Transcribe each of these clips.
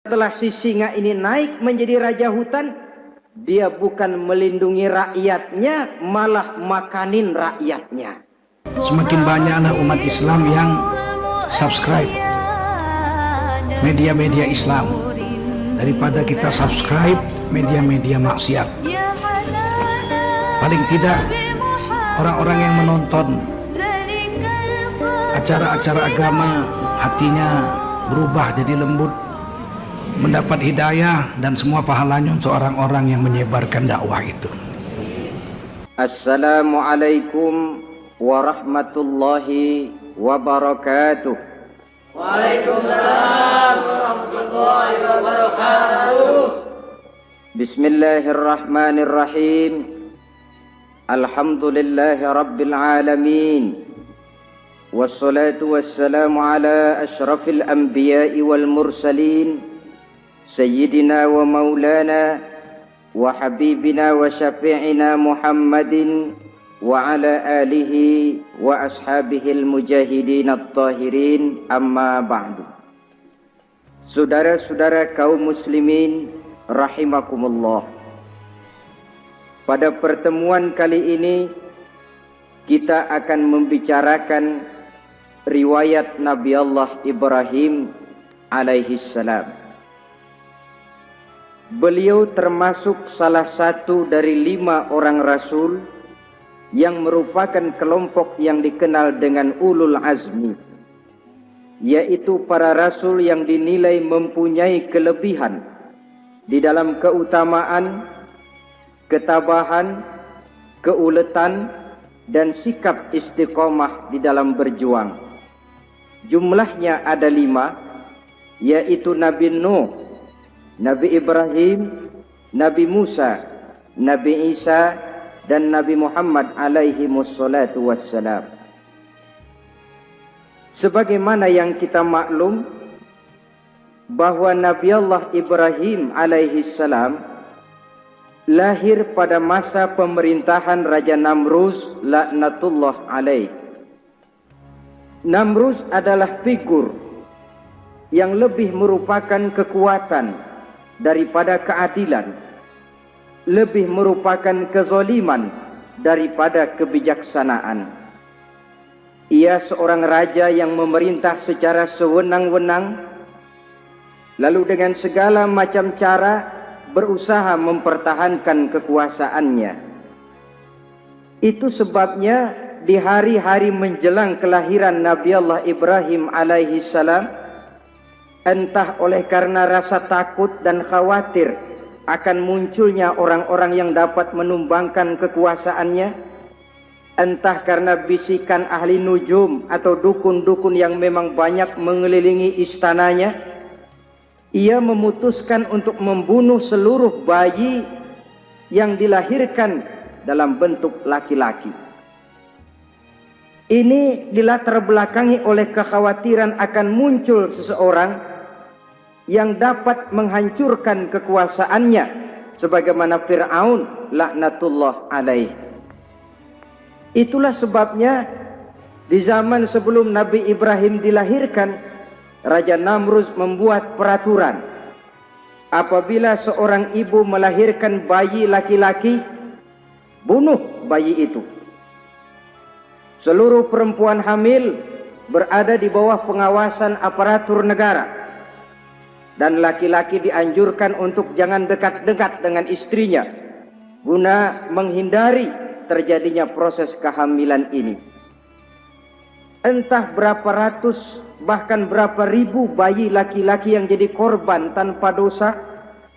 Setelah si singa ini naik menjadi raja hutan, dia bukan melindungi rakyatnya, malah makanin rakyatnya. Semakin banyaklah umat Islam yang subscribe media-media Islam daripada kita subscribe media-media maksiat. Paling tidak orang-orang yang menonton acara-acara agama hatinya berubah jadi lembut, mendapat hidayah dan semua pahalanya untuk orang-orang yang menyebarkan dakwah itu. Assalamualaikum warahmatullahi wabarakatuh. Waalaikumsalam warahmatullahi wabarakatuh. Bismillahirrahmanirrahim. Alhamdulillahi rabbil alamin. Wassalatu wassalamu ala ashrafil anbiya'i wal mursalin, Sayyidina wa maulana wa habibina wa syafi'ina Muhammadin wa ala alihi wa ashabihil mujahidin at-tahirin, amma ba'du. Saudara-saudara kaum muslimin rahimakumullah, pada pertemuan kali ini kita akan membicarakan riwayat Nabi Allah Ibrahim alaihi salam. Beliau termasuk salah satu dari 5 orang rasul yang merupakan kelompok yang dikenal dengan ulul azmi, yaitu para rasul yang dinilai mempunyai kelebihan di dalam keutamaan, ketabahan, keuletan, dan sikap istiqomah di dalam berjuang. Jumlahnya ada 5, yaitu Nabi Nuh, Nabi Ibrahim, Nabi Musa, Nabi Isa, dan Nabi Muhammad alaihi wassalatu wassalam. Sebagaimana yang kita maklum bahwa Nabi Allah Ibrahim alaihi salam lahir pada masa pemerintahan Raja Namrus laknatullah alaih. Namrus adalah figur yang lebih merupakan kekuatan daripada keadilan, lebih merupakan kezaliman daripada kebijaksanaan. Ia seorang raja yang memerintah secara sewenang-wenang, lalu dengan segala macam cara berusaha mempertahankan kekuasaannya. Itu sebabnya di hari-hari menjelang kelahiran Nabi Allah Ibrahim alaihi salam, entah oleh karena rasa takut dan khawatir akan munculnya orang-orang yang dapat menumbangkan kekuasaannya, entah karena bisikan ahli nujum atau dukun-dukun yang memang banyak mengelilingi istananya, ia memutuskan untuk membunuh seluruh bayi yang dilahirkan dalam bentuk laki-laki. Ini dilatar belakangi oleh kekhawatiran akan muncul seseorang yang dapat menghancurkan kekuasaannya, sebagaimana Fir'aun laknatullah alaih. Itulah sebabnya di zaman sebelum Nabi Ibrahim dilahirkan, Raja Namrus membuat peraturan. Apabila seorang ibu melahirkan bayi laki-laki, bunuh bayi itu. Seluruh perempuan hamil berada di bawah pengawasan aparatur negara, dan laki-laki dianjurkan untuk jangan dekat-dekat dengan istrinya guna menghindari terjadinya proses kehamilan ini. Entah berapa ratus bahkan berapa ribu bayi laki-laki yang jadi korban tanpa dosa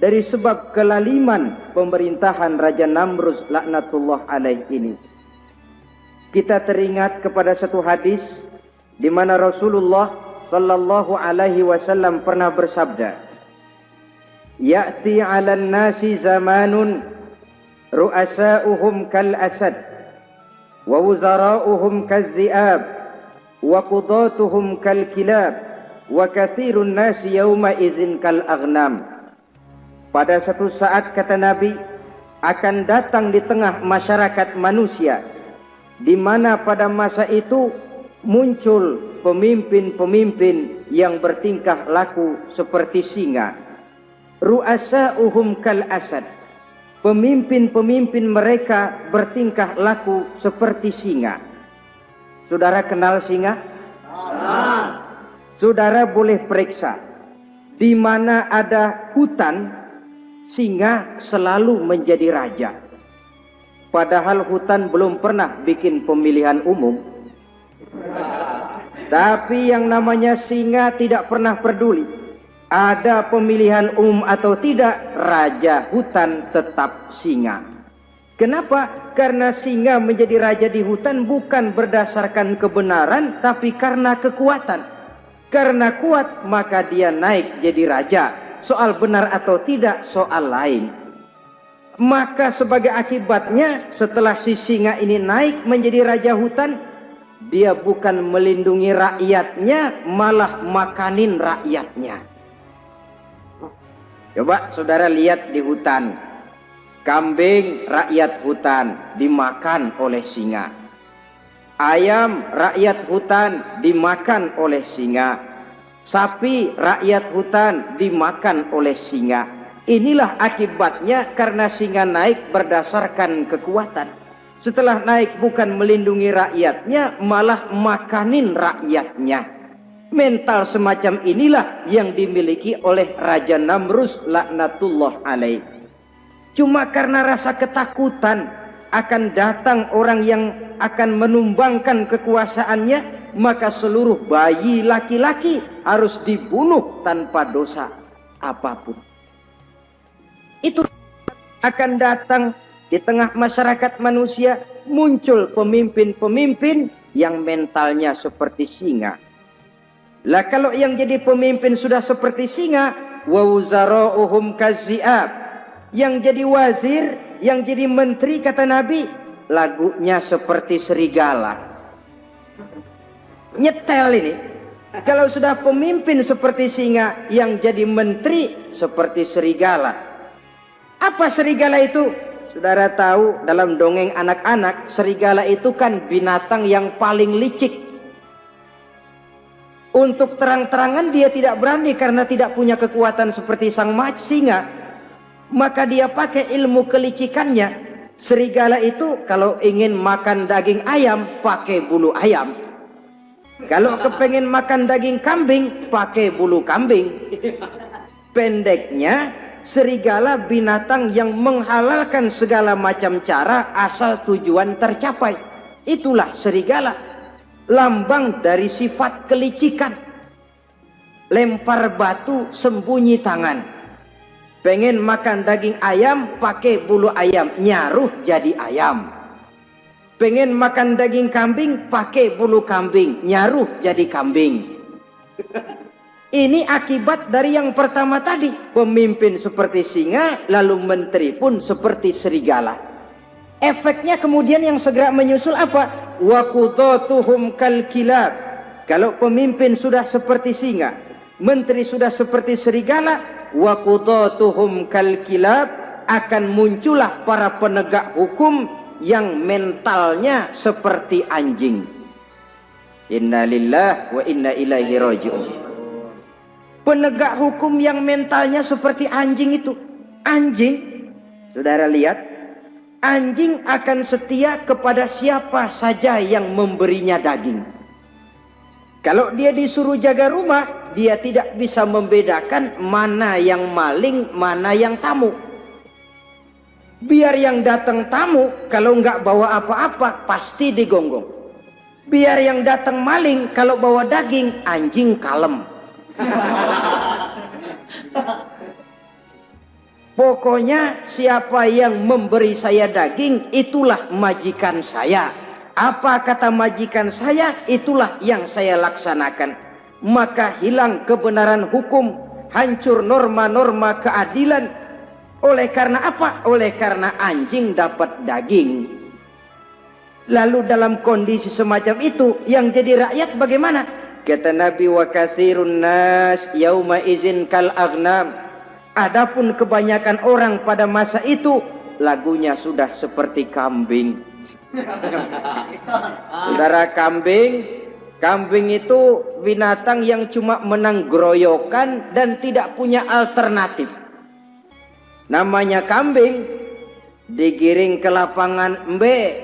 dari sebab kelaliman pemerintahan Raja Namrus laknatullah alaih ini. Kita teringat kepada satu hadis di mana Rasulullah sallallahu alaihi wasallam pernah bersabda, "Ya'ti 'alan nasi zamanun ru'asa'uhum kal asad wa wuzara'uhum kaz-zi'ab wa qudatuhum kal kilab wa katsirun nasi yawma idzin kal aghnam." Pada satu saat, kata Nabi, akan datang di tengah masyarakat manusia di mana pada masa itu muncul pemimpin-pemimpin yang bertingkah laku seperti singa, ru'asa'uhum kal asad. Pemimpin-pemimpin mereka bertingkah laku seperti singa. Saudara kenal singa? Saudara boleh periksa. Di mana ada hutan, singa selalu menjadi raja. Padahal hutan belum pernah bikin pemilihan umum. Tapi yang namanya singa tidak pernah peduli. Ada pemilihan umum atau tidak, raja hutan tetap singa. Kenapa? Karena singa menjadi raja di hutan bukan berdasarkan kebenaran, tapi karena kekuatan. Karena kuat, maka dia naik jadi raja. Soal benar atau tidak, soal lain. Maka sebagai akibatnya, setelah si singa ini naik menjadi raja hutan, dia bukan melindungi rakyatnya, malah makanin rakyatnya. Coba saudara lihat di hutan. Kambing rakyat hutan dimakan oleh singa. Ayam rakyat hutan dimakan oleh singa. Sapi rakyat hutan dimakan oleh singa. Inilah akibatnya karena singa naik berdasarkan kekuatan. Setelah naik bukan melindungi rakyatnya, malah makanin rakyatnya. Mental semacam inilah yang dimiliki oleh Raja Namrus laknatullah alaih. Cuma karena rasa ketakutan akan datang orang yang akan menumbangkan kekuasaannya, maka seluruh bayi laki-laki harus dibunuh tanpa dosa apapun. Itu akan datang di tengah masyarakat manusia, muncul pemimpin-pemimpin yang mentalnya seperti singa. Lah kalau yang jadi pemimpin sudah seperti singa, wa wuzara'uhum kazi'ab. Yang jadi wazir, yang jadi menteri kata Nabi, lagunya seperti serigala. Nyetel ini. Kalau sudah pemimpin seperti singa, yang jadi menteri seperti serigala. Apa serigala itu? Saudara tahu dalam dongeng anak-anak, serigala itu kan binatang yang paling licik. Untuk terang-terangan dia tidak berani karena tidak punya kekuatan seperti sang singa. Maka dia pakai ilmu kelicikannya. Serigala itu kalau ingin makan daging ayam, pakai bulu ayam. Kalau kepengen makan daging kambing, pakai bulu kambing. Pendeknya, serigala binatang yang menghalalkan segala macam cara asal tujuan tercapai. Itulah serigala. Lambang dari sifat kelicikan. Lempar batu, sembunyi tangan. Pengen makan daging ayam, pakai bulu ayam, nyaruh jadi ayam. Pengen makan daging kambing, pakai bulu kambing, nyaruh jadi kambing. Ini akibat dari yang pertama tadi. Pemimpin seperti singa, lalu menteri pun seperti serigala. Efeknya kemudian yang segera menyusul apa? Wa qudatuhum kal kilab. Kalau pemimpin sudah seperti singa, menteri sudah seperti serigala, wa qudatuhum kal kilab, akan muncullah para penegak hukum yang mentalnya seperti anjing. Inna lillahi wa inna ilaihi raji'un. Penegak hukum yang mentalnya seperti anjing itu. Anjing, saudara lihat, anjing akan setia kepada siapa saja yang memberinya daging. Kalau dia disuruh jaga rumah, dia tidak bisa membedakan mana yang maling, mana yang tamu. Biar yang datang tamu, kalau nggak bawa apa-apa, pasti digonggong. Biar yang datang maling, kalau bawa daging, anjing kalem. Pokoknya siapa yang memberi saya daging, itulah majikan saya. Apa kata majikan saya, itulah yang saya laksanakan. Maka hilang kebenaran hukum, hancur norma-norma keadilan. Oleh karena apa? Oleh karena anjing dapat daging. Lalu dalam kondisi semacam itu, yang jadi rakyat bagaimana? Kata Nabi, wa katsirun nas yauma izin kal aghnam. Adapun kebanyakan orang pada masa itu, lagunya sudah seperti kambing. Saudara, kambing itu binatang yang cuma menang geroyokan dan tidak punya alternatif. Namanya kambing digiring ke lapangan embe.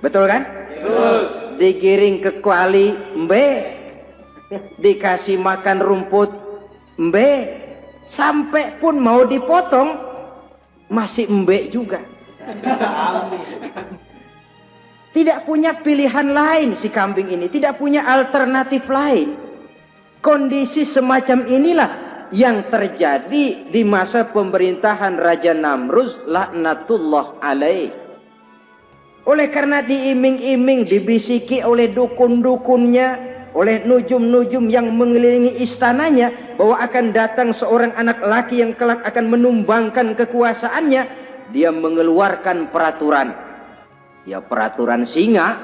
Betul kan? Digiring ke kuali embe. Dikasih makan rumput embe. Sampai pun mau dipotong masih embe juga. Tidak punya pilihan lain si kambing ini, tidak punya alternatif lain. Kondisi semacam inilah yang terjadi di masa pemerintahan Raja Namruz laknatullah alaih. Oleh karena diiming-iming, dibisiki oleh dukun-dukunnya, oleh nujum-nujum yang mengelilingi istananya, bahwa akan datang seorang anak laki yang kelak akan menumbangkan kekuasaannya, dia mengeluarkan peraturan. Ya, peraturan singa.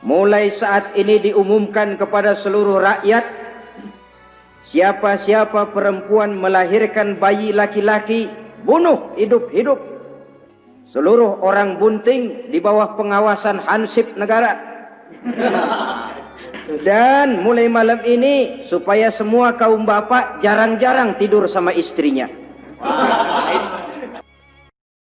Mulai saat ini diumumkan kepada seluruh rakyat, siapa-siapa perempuan melahirkan bayi laki-laki, bunuh hidup-hidup. Seluruh orang bunting di bawah pengawasan hansip negara. Dan mulai malam ini, supaya semua kaum bapak jarang-jarang tidur sama istrinya.